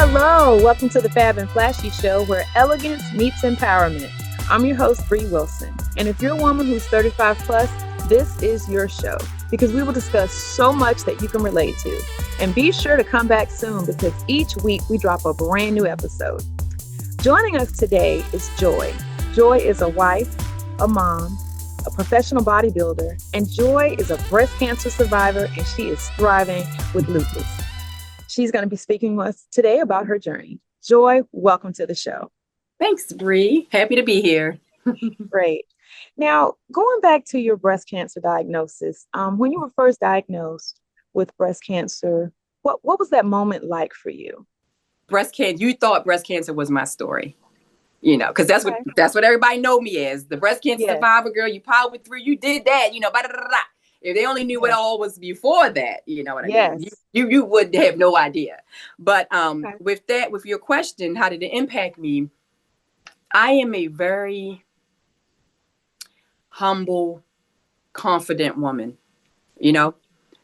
Hello, welcome to the Fab Flashy Show, where elegance meets empowerment. I'm your host, Bree Wilson, and if you're a woman who's 35 plus, this is your show, because we will discuss so much that you can relate to. And be sure to come back soon, because each week we drop a brand new episode. Joining us today is Joy. Joy is a wife, a mom, a professional bodybuilder, and Joy is a breast cancer survivor, and she is thriving with lupus. She's going to be speaking with us today about her journey. Joy, welcome to the show. Thanks, Bree. Happy to be here. Great. Now, going back to your breast cancer diagnosis, when you were first diagnosed with breast cancer, what was that moment like for you? Breast cancer. You thought breast cancer was my story, because that's what everybody know me as, the breast cancer survivor girl. You powered through. You did that. If they only knew what all was before that, you know what I mean? You would have no idea. But with your question, how did it impact me? I am a very humble, confident woman,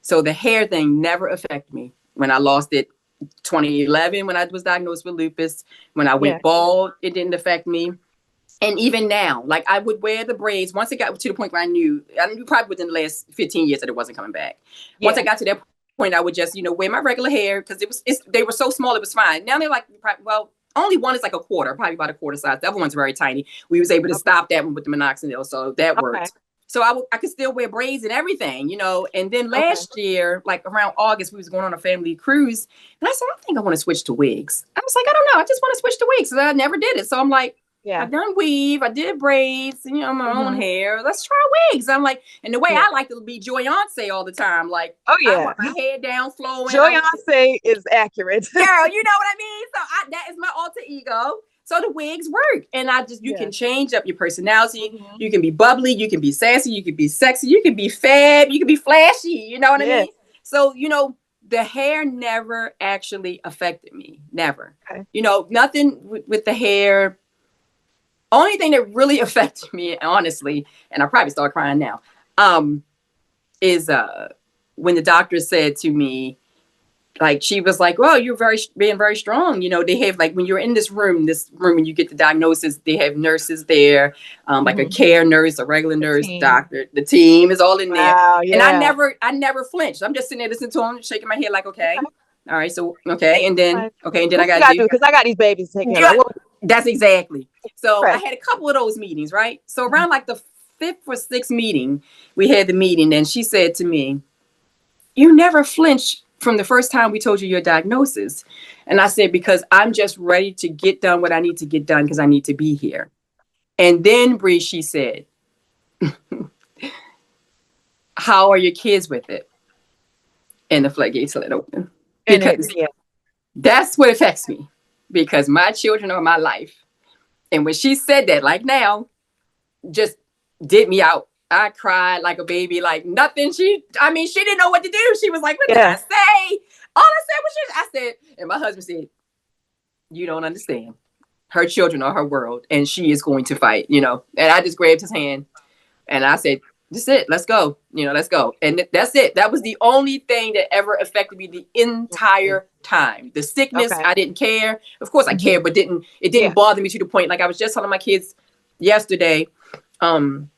So the hair thing never affected me. When I lost it 2011, when I was diagnosed with lupus, when I went bald, it didn't affect me. And even now, like, I would wear the braids. Once it got to the point where I knew probably within the last 15 years that it wasn't coming back. Once I got to that point, I would just, wear my regular hair, because they were so small, it was fine. Now they're like, well, only one is like a quarter, probably about a quarter size. The other one's very tiny. We was able to stop that one with the minoxidil, so that worked. So I could still wear braids and everything, And then last year, like around August, we was going on a family cruise, and I said, I think I want to switch to wigs. I was like, I don't know, I just want to switch to wigs. So I never did it. So I'm like, I've done weave, I did braids, my own hair. Let's try wigs. I'm like, and the way I like to be Joyance all the time, like, I want my hair down, flowing. Joyance is accurate. Girl, you know what I mean? So that is my alter ego. So the wigs work. And you can change up your personality. You can be bubbly, you can be sassy, you can be sexy, you can be fab, you can be flashy. You know what I mean? So, the hair never actually affected me. Never. Okay. Nothing with the hair. Only thing that really affected me, honestly, and I probably start crying now, is when the doctor said to me, like, she was like, well, you're being very strong. They have, like, when you're in this room, when you get the diagnosis, they have nurses there, like a care nurse, a regular nurse, doctor. The team is all in there. And I never flinched. I'm just sitting there listening to them, shaking my head like, okay. All right. So, okay. And then I got to do, because I got these babies to take care of. That's exactly. So I had a couple of those meetings, right? So around like the 5th or 6th meeting, we had the meeting, and she said to me, you never flinched from the first time we told you your diagnosis. And I said, because I'm just ready to get done what I need to get done, because I need to be here. And then Bree, she said, how are your kids with it? And the floodgates let open. Because that's what affects me, because my children are my life. And when she said that, like now, just did me out. I cried like a baby, like nothing. She didn't know what to do. She was like, what did I say? All I said was, I said, and my husband said, you don't understand. Her children are her world, and she is going to fight, And I just grabbed his hand, and I said, that's it. Let's go. Let's go. And that's it. That was the only thing that ever affected me the entire time. The sickness, I didn't care. Of course I cared, but it didn't bother me to the point. Like, I was just telling my kids yesterday, one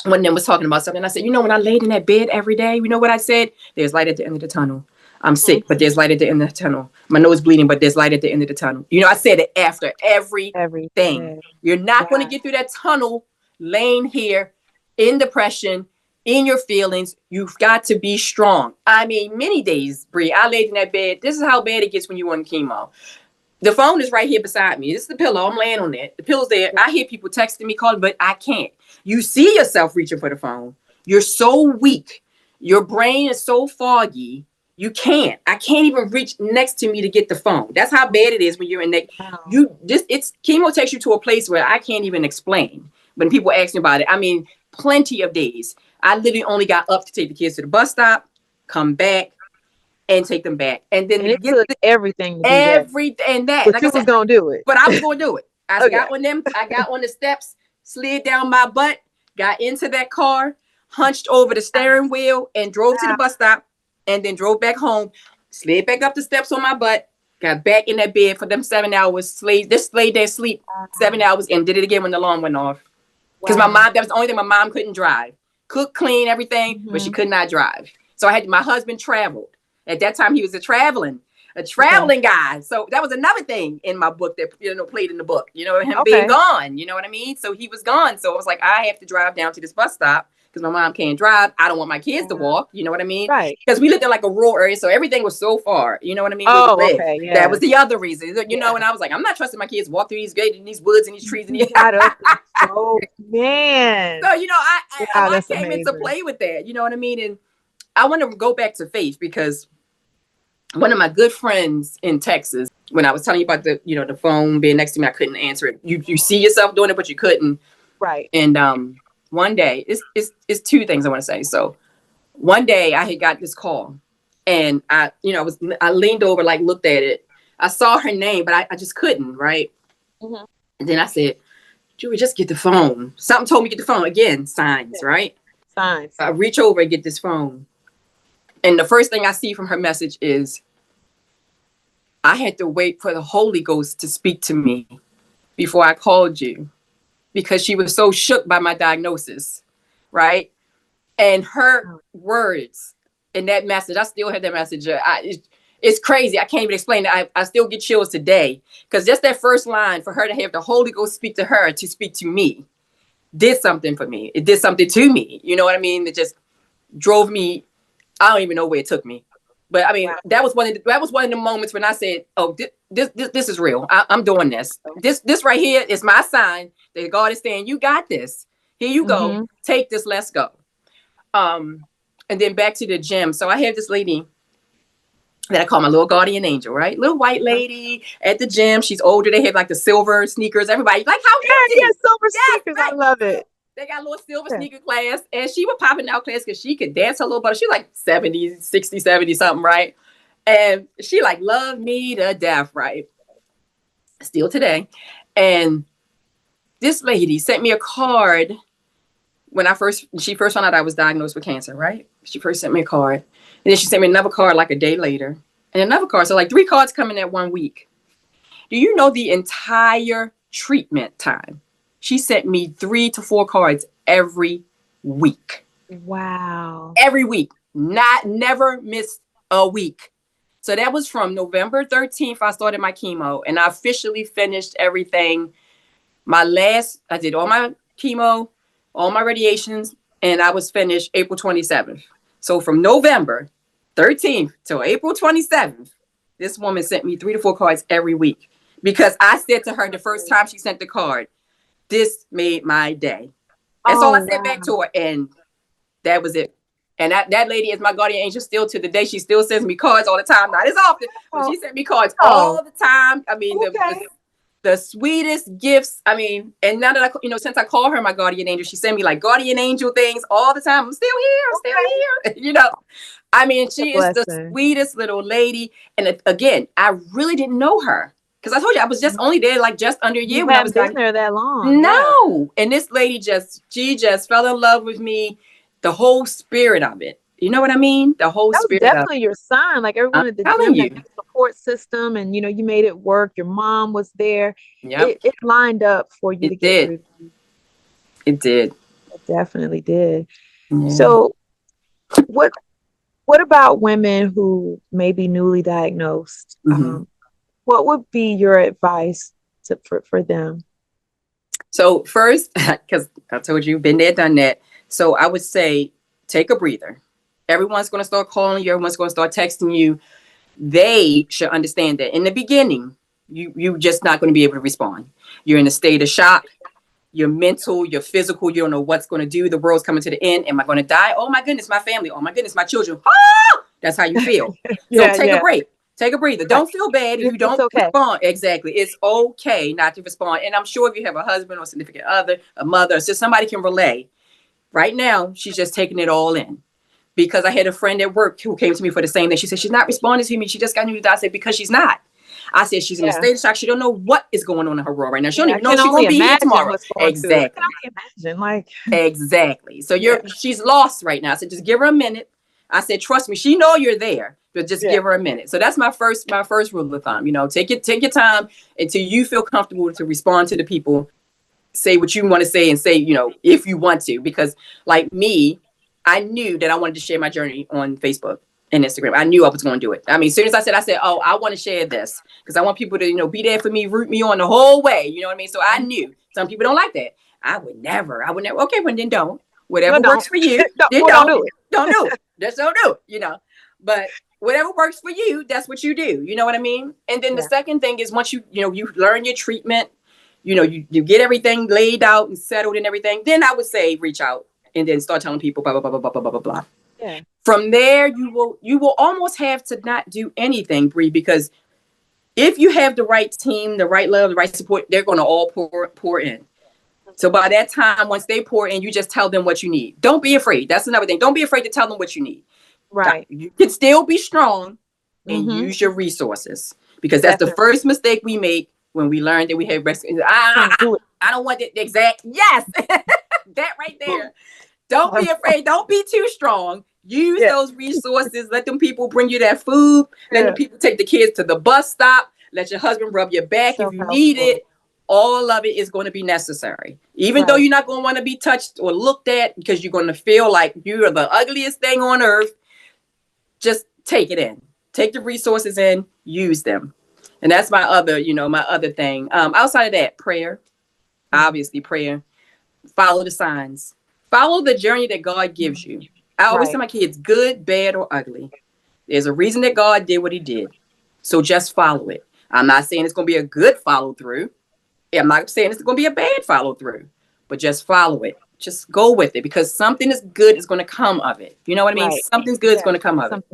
of them was talking about something. I said, when I laid in that bed every day, you know what I said? There's light at the end of the tunnel. I'm sick, but there's light at the end of the tunnel. My nose bleeding, but there's light at the end of the tunnel. I said it after everything. You're not going to get through that tunnel laying here in depression, in your feelings. You've got to be strong. I mean, many days, Bree, I laid in that bed. This is how bad it gets when you're on chemo. The phone is right here beside me. This is the pillow. I'm laying on it. The pillow's there. I hear people texting me, calling, but I can't. You see yourself reaching for the phone. You're so weak. Your brain is so foggy. You can't. I can't even reach next to me to get the phone. That's how bad it is when you're in that. Chemo takes you to a place where I can't even explain. When people ask me about it, I mean, plenty of days. I literally only got up to take the kids to the bus stop, come back, and take them back. And then it took everything. Everything that. But you was going to do it. But I was going to do it. I got on the steps, slid down my butt, got into that car, hunched over the steering wheel, and drove to the bus stop, and then drove back home, slid back up the steps on my butt, got back in that bed for them 7 hours, slayed there, sleep 7 hours, and did it again when the alarm went off. Because my mom, that was the only thing, my mom couldn't drive. Cook, clean, everything, but she could not drive. So my husband traveled. At that time, he was a traveling guy. So that was another thing in my book that, played in the book, him being gone, you know what I mean? So he was gone. So I was like, I have to drive down to this bus stop because my mom can't drive. I don't want my kids to walk, you know what I mean? Right. Because we lived in like a rural area, so everything was so far, you know what I mean? Oh, okay, yeah. That was the other reason, know, and I was like, I'm not trusting my kids to walk through these gates and these woods and these trees. And oh, man. So, I came into play with that, you know what I mean? And I want to go back to faith because one of my good friends in Texas, when I was telling you about the phone being next to me, I couldn't answer it. You see yourself doing it, but you couldn't. Right. And one day, it's two things I want to say. So one day I had got this call and I leaned over, like looked at it. I saw her name, but I just couldn't, right? Mm-hmm. And then I said, Julie, just get the phone. Something told me to get the phone. Again, signs, right? Signs. I reach over and get this phone. And the first thing I see from her message is, I had to wait for the Holy Ghost to speak to me before I called you because she was so shook by my diagnosis, right? And her words in that message, I still have that message. It's crazy. I can't even explain it. I still get chills today because just that first line for her to have the Holy Ghost speak to her, to speak to me, did something for me. It did something to me. You know what I mean? It just drove me. I don't even know where it took me. But I mean, that was one of the moments when I said, "Oh, this is real. I'm doing this. This right here is my sign that God is saying, you got this. Here you go. Take this. Let's go." And then back to the gym. So I have this lady that I call my little guardian angel, right? Little white lady at the gym. She's older. They have like the silver sneakers. Everybody like how silver sneakers. Right. I love it. They got a little silver sneaker class, and she was popping out class because she could dance a little bit. She was like 70, 60, 70 something, right? And she like loved me to death, right? Still today. And this lady sent me a card when she first found out I was diagnosed with cancer, right? She first sent me a card. And then she sent me another card like a day later. And another card. So like 3 cards coming at 1 week. Do you know the entire treatment time? She sent me 3 to 4 cards every week. Wow. Every week. Never missed a week. So that was from November 13th. I started my chemo and I officially finished everything. I did all my chemo, all my radiations, and I was finished April 27th. So from November 13th till April 27th, this woman sent me 3 to 4 cards every week because I said to her the first time she sent the card, this made my day. That's all I said back to her. And that was it. And that lady is my guardian angel still to the day. She still sends me cards all the time. Not as often, but she sent me cards all the time. I mean, the sweetest gifts. I mean, and now that since I call her my guardian angel, she sent me like guardian angel things all the time. I'm still here. I mean, she is the sweetest little lady. And again, I really didn't know her. Because I told you, I was just only there like just under a year when I was been there that long. No. And this lady she just fell in love with me. The whole spirit of it. You know what I mean? The whole spirit. That was definitely your sign. Like everyone at the gym had a support system and, you made it work. Your mom was there. Yep. It lined up for you to get through. It did. It definitely did. Yeah. So what about women who may be newly diagnosed? Mm-hmm. What would be your advice for them? So first, because I told you, been there, done that. So I would say, take a breather. Everyone's going to start calling you. Everyone's going to start texting you. They should understand that in the beginning, you're just not going to be able to respond. You're in a state of shock. You're mental, you're physical. You don't know what's going to do. The world's coming to the end. Am I going to die? Oh my goodness, my family. Oh my goodness, my children. Ah! That's how you feel. So take a break. Take a breather. Don't feel bad if you don't respond. Exactly. It's okay not to respond. And I'm sure if you have a husband or significant other, a mother, so somebody can relay. Right now, she's just taking it all in. Because I had a friend at work who came to me for the same thing. She said, she's not responding to me. She just got new to die. I said, because she's not. I said, she's in a state of shock. She don't know what is going on in her world right now. She don't even know she's going to be here tomorrow. Exactly. I can imagine. Exactly. So she's lost right now. So just give her a minute. I said, trust me, she know you're there, but just give her a minute. So that's my first rule of thumb. Take your time until you feel comfortable to respond to the people. Say what you want to say and say, if you want to, because like me, I knew that I wanted to share my journey on Facebook and Instagram. I knew I was going to do it. I mean, as soon as I said, oh, I want to share this because I want people to, be there for me, root me on the whole way. You know what I mean? So I knew some people don't like that. I would never. Okay, well then don't. Whatever works for you, then don't do it. Don't do it. Just don't do it, But whatever works for you, that's what you do. You know what I mean? And then the second thing is once you learn your treatment, you get everything laid out and settled and everything, then I would say reach out and then start telling people blah, blah, blah, blah, blah, blah, blah, blah. Yeah. From there, you will almost have to not do anything, Bree, because if you have the right team, the right love, the right support, they're going to all pour in. So by that time, once they pour in, you just tell them what you need. Don't be afraid. That's another thing. Don't be afraid to tell them what you need. Right. You can still be strong and use your resources, because that's the first mistake we make when we learn that we have breast. I don't want the exact. Yes. That right there. Don't be afraid. Don't be too strong. Use those resources. Let them people bring you that food. Let the people take the kids to the bus stop. Let your husband rub your back if you need it. All of it is going to be necessary. Even though you're not going to want to be touched or looked at because you're going to feel like you are the ugliest thing on earth. Just take it in. Take the resources in. Use them. And that's my other thing. Outside of that, prayer. Obviously, prayer. Follow the signs. Follow the journey that God gives you. I always tell my kids, good, bad, or ugly. There's a reason that God did what he did. So just follow it. I'm not saying it's going to be a good follow through. I'm not saying it's going to be a bad follow through. But just follow it. Just go with it, because something is good is going to come of it. You know what I mean? Something's good is going to come of it.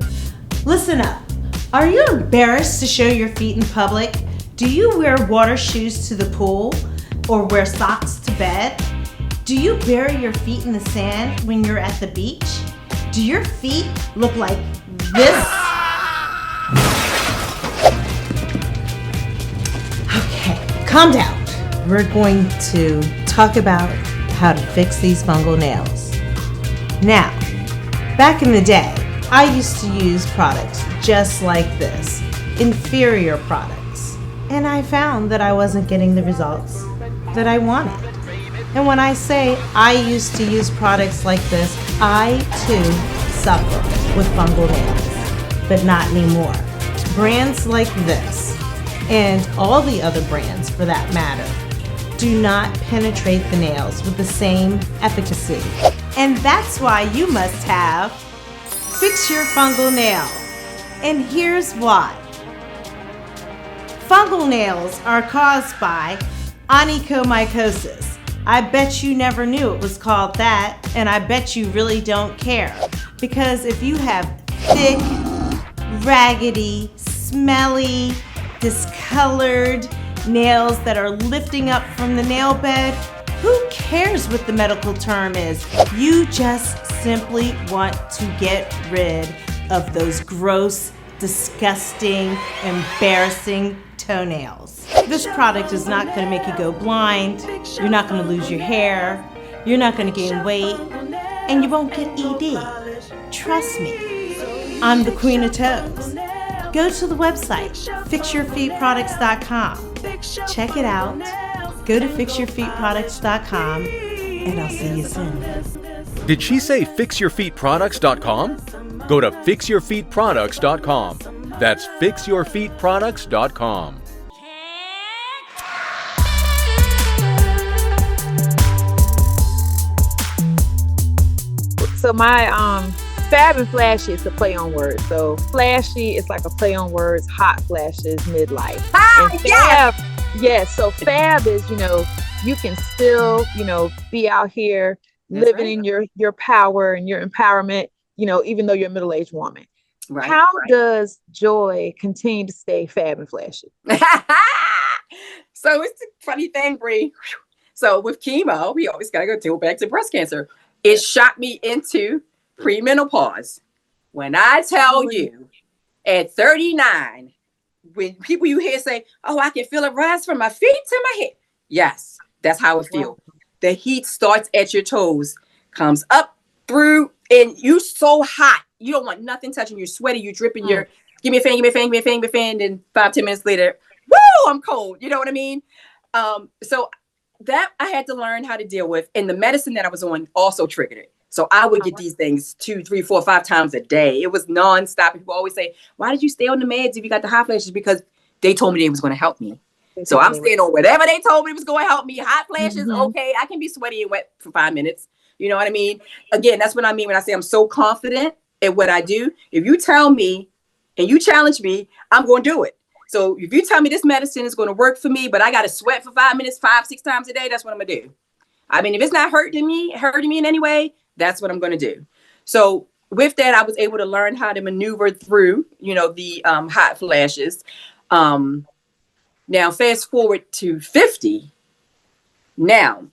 Listen up. Are you embarrassed to show your feet in public? Do you wear water shoes to the pool or wear socks to bed? Do you bury your feet in the sand when you're at the beach? Do your feet look like this? Okay, calm down. We're going to talk about how to fix these fungal nails. Now, back in the day, I used to use products just like this, inferior products, and I found that I wasn't getting the results that I wanted. And when I say I used to use products like this, I too suffer with fungal nails, but not anymore. Brands like this, and all the other brands for that matter, do not penetrate the nails with the same efficacy. And that's why you must have Fix Your Fungal Nail. And here's why. Fungal nails are caused by onychomycosis. I bet you never knew it was called that, and I bet you really don't care. Because if you have thick, raggedy, smelly, discolored nails that are lifting up from the nail bed, who cares what the medical term is? You just simply want to get rid of those gross, disgusting, embarrassing toenails. This product is not going to make you go blind. You're not going to lose your hair. You're not going to gain weight. And you won't get ED. Trust me. I'm the queen of toes. Go to the website, fixyourfeetproducts.com. Check it out. Go to fixyourfeetproducts.com, and I'll see you soon. Did she say fixyourfeetproducts.com? Go to fixyourfeetproducts.com. That's fixyourfeetproducts.com. So my Fab and Flashy is a play on words. So flashy is like a play on words. Hot flashes, midlife. And Fab, yes. So Fab is, you can still, be out here living in your power and your empowerment, even though you're a middle-aged woman. Right. How does Joy continue to stay fab and flashy? So it's a funny thing, Bree. So with chemo, we always got to go back to breast cancer. It shot me into premenopause. When I tell you, at 39, when people you hear say, "Oh, I can feel it rise from my feet to my head," yes, that's how it feels. Wow. The heat starts at your toes, comes up through, and you so hot. you don't want nothing touching you. Sweaty, you dripping. Your give me a fan, give me a fan, give me a fan, give me a fan. Then 5-10 minutes later, woo, I'm cold. You know what I mean? So that I had to learn how to deal with, and the medicine that I was on also triggered it. So I would get these things 2, 3, 4, 5 times a day. It was nonstop. People always say, "Why did you stay on the meds if you got the hot flashes?" Because they told me they was going to help me. So I'm staying on whatever they told me was going to help me. Hot flashes, okay. I can be sweaty and wet for 5 minutes. You know what I mean? Again, that's what I mean when I say I'm so confident in what I do. If you tell me and you challenge me, I'm going to do it. So if you tell me this medicine is going to work for me, but I got to sweat for 5 minutes, 5, 6 times a day, that's what I'm going to do. I mean, if it's not hurting me in any way, that's what I'm going to do. So with that, I was able to learn how to maneuver through, the hot flashes. Now, fast forward to 50. Now,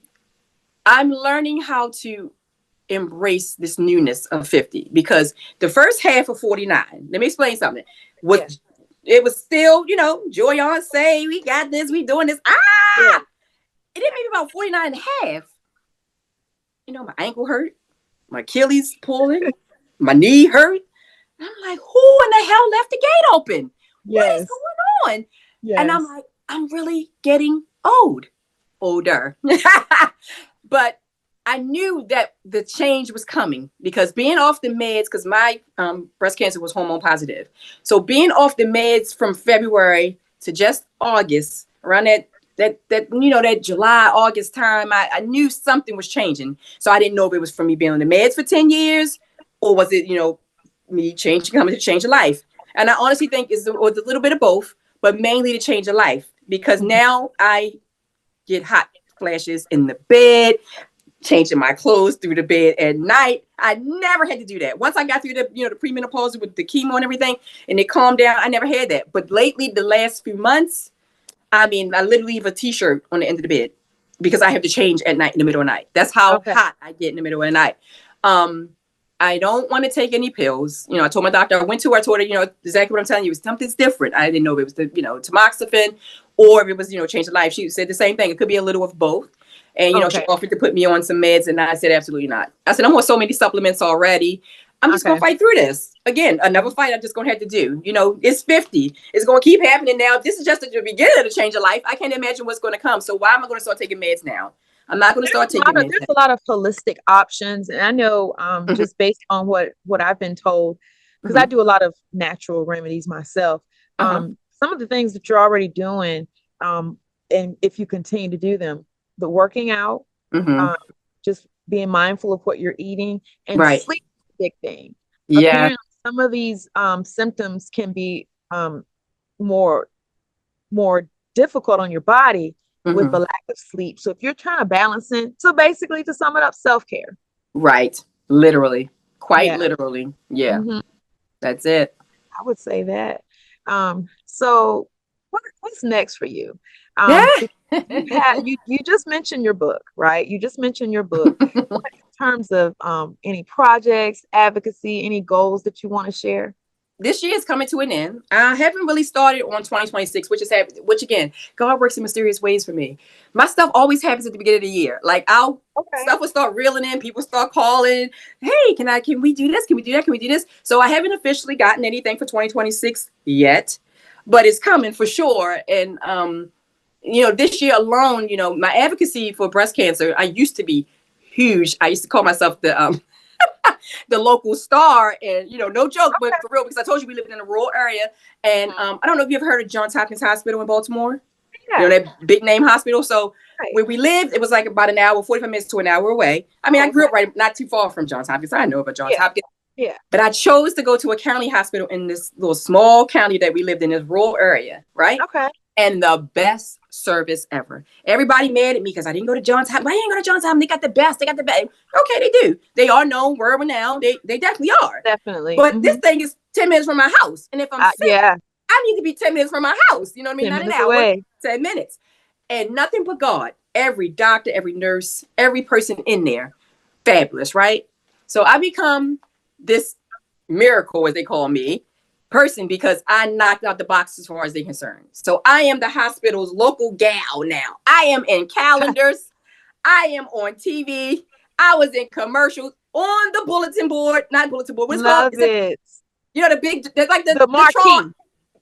I'm learning how to embrace this newness of 50 because the first half of 49, let me explain something. It was still, joy on say, we got this, we doing this. It didn't make about 49 and a half. My ankle hurt, my Achilles pulling, my knee hurt. And I'm like, who in the hell left the gate open? What is going on? Yes. And I'm like, I'm really getting older. But I knew that the change was coming because being off the meds, because my breast cancer was hormone positive. So being off the meds from February to just August, around that July, August time, I knew something was changing. So I didn't know if it was from me being on the meds for 10 years or was it, me coming to change of life. And I honestly think it was a little bit of both, but mainly to change of life because now I get hot flashes in the bed, changing my clothes through the bed at night. I never had to do that. Once I got through the premenopause with the chemo and everything and it calmed down, I never had that. But lately, the last few months, I literally leave a t-shirt on the end of the bed because I have to change at night in the middle of the night. That's how hot I get in the middle of the night. I don't want to take any pills. I told my doctor, I went to her, I told her, exactly what I'm telling you. Something's different. I didn't know if it was the, tamoxifen or if it was, change of life. She said the same thing. It could be a little of both. And, she offered to put me on some meds. And I said, absolutely not. I said, I'm on so many supplements already. I'm just going to fight through this. Again, another fight I'm just going to have to do. It's 50. It's going to keep happening now. This is just the beginning of the change of life. I can't imagine what's going to come. So why am I going to start taking meds now? I'm not going to start taking meds. There's a lot of holistic options. And I know just based on what I've been told, because I do a lot of natural remedies myself, some of the things that you're already doing, and if you continue to do them, the working out, just being mindful of what you're eating, and sleep is a big thing. Yeah. Apparently, some of these symptoms can be more difficult on your body with the lack of sleep. So if you're trying to balance it, so basically to sum it up, self-care. Right. Literally. Quite literally. Yeah. That's it. I would say that. So what's next for you? You just mentioned your book, right? You just mentioned your book. In terms of any projects, advocacy, any goals that you want to share? This year is coming to an end. I haven't really started on 2026, which again, God works in mysterious ways for me. My stuff always happens at the beginning of the year. Like stuff will start reeling in, people start calling, hey, can we do this? Can we do that? Can we do this? So I haven't officially gotten anything for 2026 yet, but it's coming for sure. And this year alone, my advocacy for breast cancer, I used to be huge. I used to call myself the local star, and no joke, but for real, because I told you we lived in a rural area, and I don't know if you ever heard of Johns Hopkins Hospital in Baltimore. That big name hospital. So where we lived, it was like about an hour, 45 minutes to an hour away. I grew up not too far from Johns Hopkins. I know about Johns Hopkins. Yeah. But I chose to go to a county hospital in this little small county that we lived in, this rural area, right? Okay. And the best service ever. Everybody mad at me because I didn't go to Johns Hopkins. Why you didn't go to Johns Hopkins? They got the best. They got the best. Okay, they do. They are known, world renowned. They definitely are. Definitely. But this thing is 10 minutes from my house. And if I'm sick, I need to be 10 minutes from my house. You know what I mean? Not an hour, away. 10 minutes. And nothing but God. Every doctor, every nurse, every person in there. Fabulous, right? So I become this miracle, as they call me, person because I knocked out the box as far as they're concerned. So I am the hospital's local gal now. I am in calendars. I am on TV. I was in commercials. on the bulletin board, not bulletin board, what's Love called? it. You know, the big, like the marquee.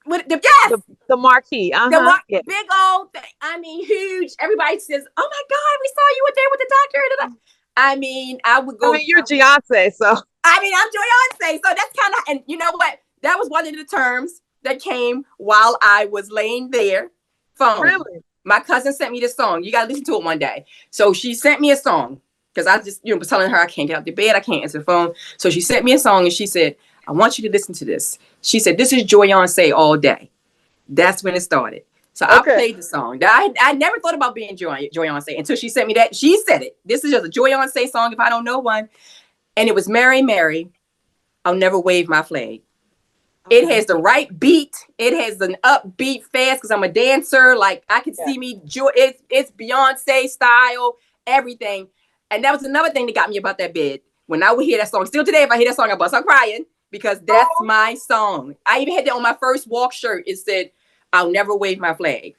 Yes. The marquee. Big old thing. I mean, huge. Everybody says, "Oh my God, we saw you were there with the doctor." I mean, I would go. I mean, you're Beyonce, so. I mean, I'm Beyonce, so that's kind of, and you know what? That was one of the terms that came while I was laying there. Phone. Really? My cousin sent me this song. You gotta listen to it one day. So she sent me a song because I just, was telling her I can't get out the bed, I can't answer the phone. So she sent me a song and she said, "I want you to listen to this." She said, "This is Beyonce all day." That's when it started. So I played the song. I never thought about being Beyonce until she sent me that. She said it. This is just a Beyonce song if I don't know one. And it was Mary, Mary, I'll Never Wave My Flag. Okay. It has the right beat. It has an upbeat fast because I'm a dancer. Like I can see me. It's Beyonce style, everything. And that was another thing that got me about that bed. When I would hear that song, still today, if I hear that song, I bust out crying because that's my song. I even had that on my first walk shirt. It said, "I'll never wave my flag."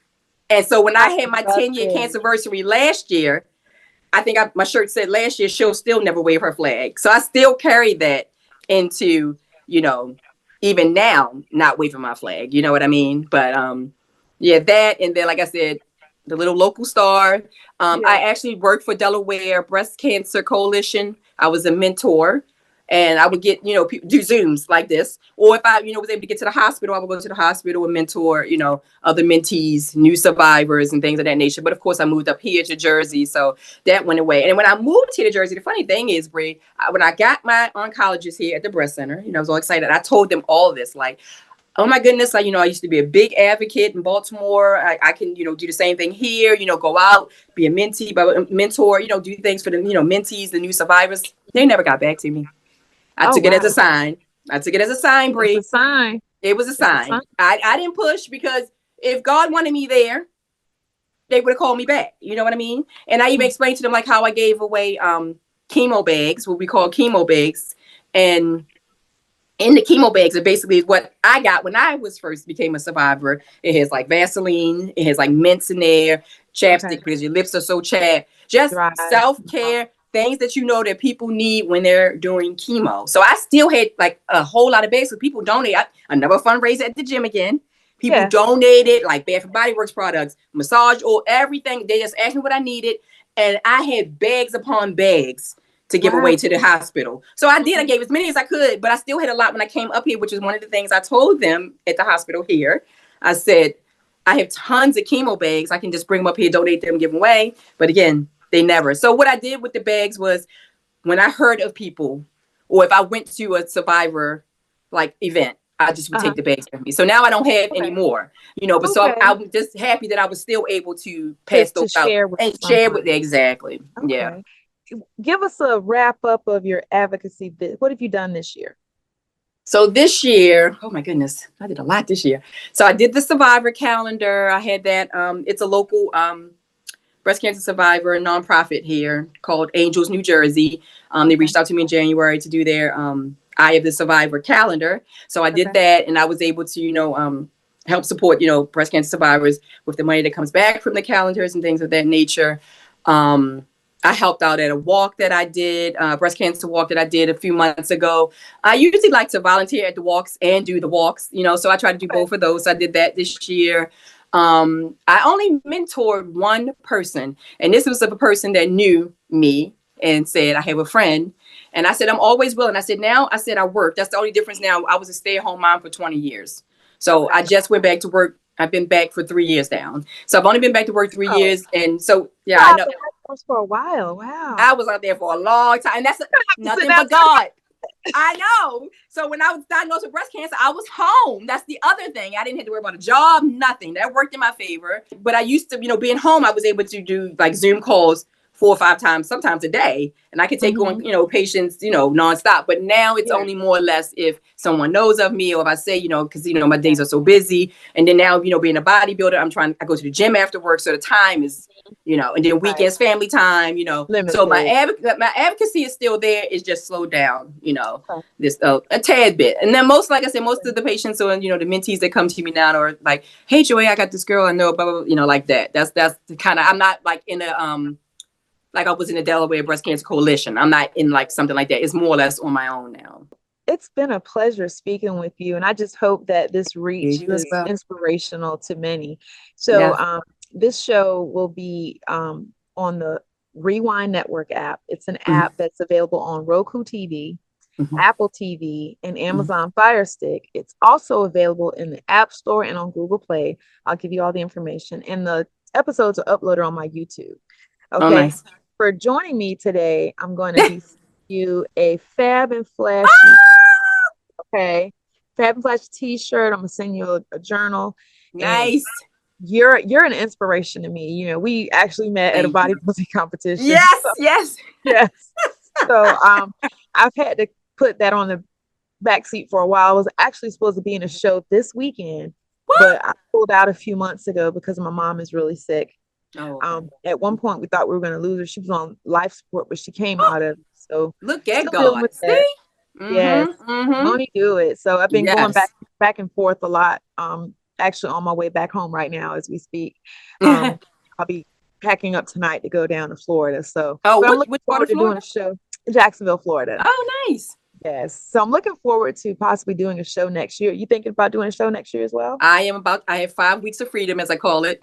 And so when I had my 10-year cancer anniversary last year, I think my shirt said last year, "She'll still never wave her flag." So I still carry that into, even now, not waving my flag. You know what I mean? But that. And then, like I said, the little local star. I actually worked for Delaware Breast Cancer Coalition. I was a mentor. And I would get, people do Zooms like this. Or if I, was able to get to the hospital, I would go to the hospital and mentor, other mentees, new survivors and things of that nature. But of course, I moved up here to Jersey. So that went away. And when I moved here to Jersey, the funny thing is, Bree, when I got my oncologist here at the breast center, I was all excited. I told them all this, like, oh my goodness, I used to be a big advocate in Baltimore. I can, do the same thing here, go out, be a mentee, but mentor, do things for the, mentees, the new survivors. They never got back to me. I took it as a sign. Bree. It's a sign. It was a sign. I didn't push because if God wanted me there, they would have called me back. You know what I mean? And I even explained to them like how I gave away chemo bags, what we call chemo bags. And in the chemo bags, it basically is what I got when I first became a survivor. It has like Vaseline. It has like mints in there, chapstick because your lips are so chapped. Just self-care. Things that that people need when they're doing chemo. So I still had like a whole lot of bags. So people donate. Another fundraiser at the gym again. People donated like Bath and Body Works products, massage oil, everything. They just asked me what I needed. And I had bags upon bags to give away to the hospital. So I did. I gave as many as I could, but I still had a lot when I came up here, which is one of the things I told them at the hospital here. I said, I have tons of chemo bags. I can just bring them up here, donate them, give them away. But again, they never. So what I did with the bags was when I heard of people or if I went to a survivor like event, I just would take the bags with me. So now I don't have any more, but so I'm just happy that I was still able to pass those out and share with them. Exactly. Okay. Yeah. Give us a wrap up of your advocacy. What have you done this year? So this year, oh my goodness, I did a lot this year. So I did the survivor calendar. I had that. It's a local breast cancer survivor nonprofit here called Angels, New Jersey. They reached out to me in January to do their Eye of the Survivor calendar. So I did that, and I was able to, help support, breast cancer survivors with the money that comes back from the calendars and things of that nature. I helped out at a walk that I did, breast cancer walk that I did a few months ago. I usually like to volunteer at the walks and do the walks, so I try to do both of those. I did that this year. I only mentored one person, and this was a person that knew me and said, I have a friend. And I said, I'm always willing. I said, I work. That's the only difference now. I was a stay-at-home mom for 20 years. So I just went back to work. I've been back for 3 years now. So I've only been back to work 3 years. And so, I know. For a while. Wow. I was out there for a long time. And that's nothing but God. I know. So when I was diagnosed with breast cancer, I was home. That's the other thing. I didn't have to worry about a job, nothing. That worked in my favor. But I used to, being home, I was able to do like Zoom calls 4 or 5 times, sometimes a day. And I could take on, patients, nonstop. But now it's only more or less if someone knows of me or if I say, because, my days are so busy. And then now, being a bodybuilder, I go to the gym after work. So the time is, and then weekends, family time, limited. So my advocacy is still there. It's just slowed down, this a tad bit. And then most of the patients or, the mentees that come to me now are like, hey, Joy, I got this girl I know, blah, blah, blah, like that. That's the kind of, I'm not like in a, like I was in the Delaware Breast Cancer Coalition. I'm not in like something like that. It's more or less on my own now. It's been a pleasure speaking with you, and I just hope that this reach is inspirational to many. So this show will be on the Rewind Network app. It's an app that's available on Roku TV, Apple TV, and Amazon Fire Stick. It's also available in the App Store and on Google Play. I'll give you all the information. And the episodes are uploaded on my YouTube. Okay. Oh, nice. For joining me today, I'm going to be you a Fab and Flashy. Okay. Fab and Flashy t-shirt. I'm gonna send you a journal. Nice. You're an inspiration to me. You know, we actually met at a bodybuilding competition. Yes. So I've had to put that on the backseat for a while. I was actually supposed to be in a show this weekend, but I pulled out a few months ago because my mom is really sick. At one point we thought we were going to lose her. She was on life support, but she came out of it. So look at God. See? Yes, only do it. So I've been going back and forth a lot. Actually on my way back home right now as we speak. I'll be packing up tonight to go down to Florida. So I'm looking forward to doing a show in Jacksonville, Florida. Oh, nice. Yes. So I'm looking forward to possibly doing a show next year. You thinking about doing a show next year as well? I have 5 weeks of freedom, as I call it.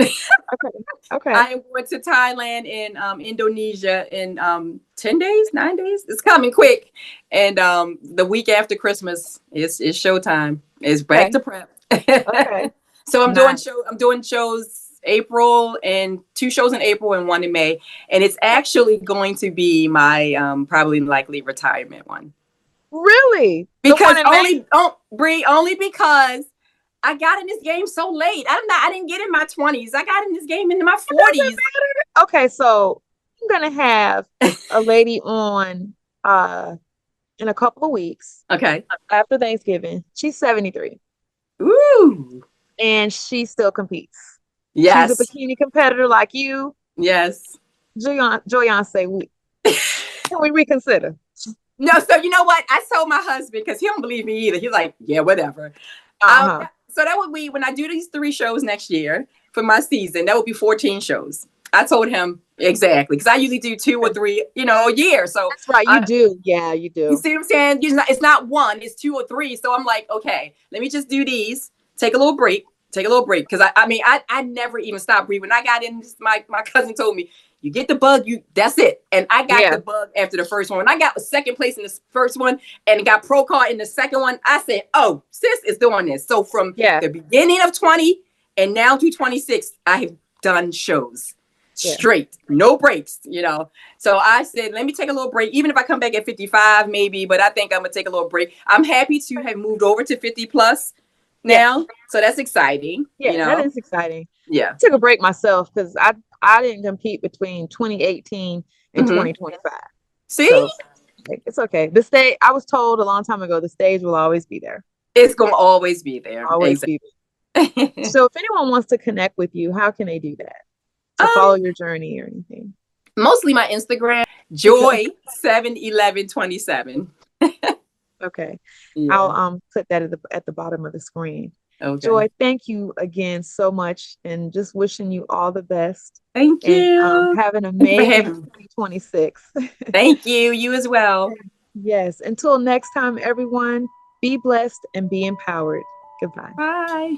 Okay. I am going to Thailand and Indonesia in 10 days, 9 days. It's coming quick. And the week after Christmas is showtime. It's back to prep. Okay. So I'm doing shows April, and 2 shows in April and 1 in May. And it's actually going to be my probably likely retirement one. Really? Because only because I got in this game so late. I didn't get in my 20s. I got in this game into my 40s. Okay, so I'm gonna have a lady on in a couple of weeks. Okay. After Thanksgiving. She's 73. Ooh. And she still competes. Yes. She's a bikini competitor like you. Yes. Joyanne say can we reconsider? No, so you know what? I told my husband, because he don't believe me either. He's like, yeah, whatever. So that would be, when I do these 3 shows next year for my season, that would be 14 shows. I told him exactly, because I usually do 2 or 3, a year. So that's right, you do. Yeah, you do. You see what I'm saying? It's not 1, it's 2 or 3. So I'm like, okay, let me just do these. Take a little break. Because I never even stopped breathing. When I got in, my cousin told me, you get the bug, that's it. And I got the bug after the first one. When I got 2nd place in the first one and got pro card in the second one, I said, oh, sis is doing this. So from the beginning of 20 and now to 26, I have done shows straight, no breaks, So I said, let me take a little break, even if I come back at 55 maybe, but I think I'm going to take a little break. I'm happy to have moved over to 50 plus now. So that's exciting. That is exciting. Yeah. I took a break myself because I didn't compete between 2018 and 2025. See? So it's okay. The stage, I was told a long time ago, the stage will always be there. It's going to always be there. Always be there. So if anyone wants to connect with you, how can they do that? To follow your journey or anything? Mostly my Instagram, Joy71127. Okay. Yeah. I'll put that at the bottom of the screen. Okay. Joy, thank you again so much, and just wishing you all the best. Thank you. And have an amazing 2026. Thank you. You as well. Yes. Until next time, everyone, be blessed and be empowered. Goodbye. Bye.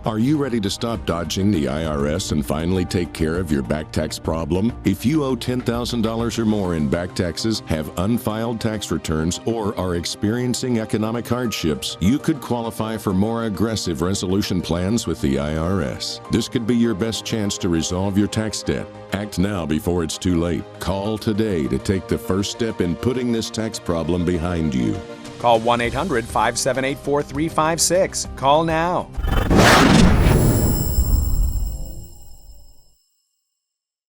Are you ready to stop dodging the IRS and finally take care of your back tax problem? If you owe $10,000 or more in back taxes, have unfiled tax returns, or are experiencing economic hardships, you could qualify for more aggressive resolution plans with the IRS. This could be your best chance to resolve your tax debt. Act now before it's too late. Call today to take the first step in putting this tax problem behind you. Call 1-800-578-4356. Call now.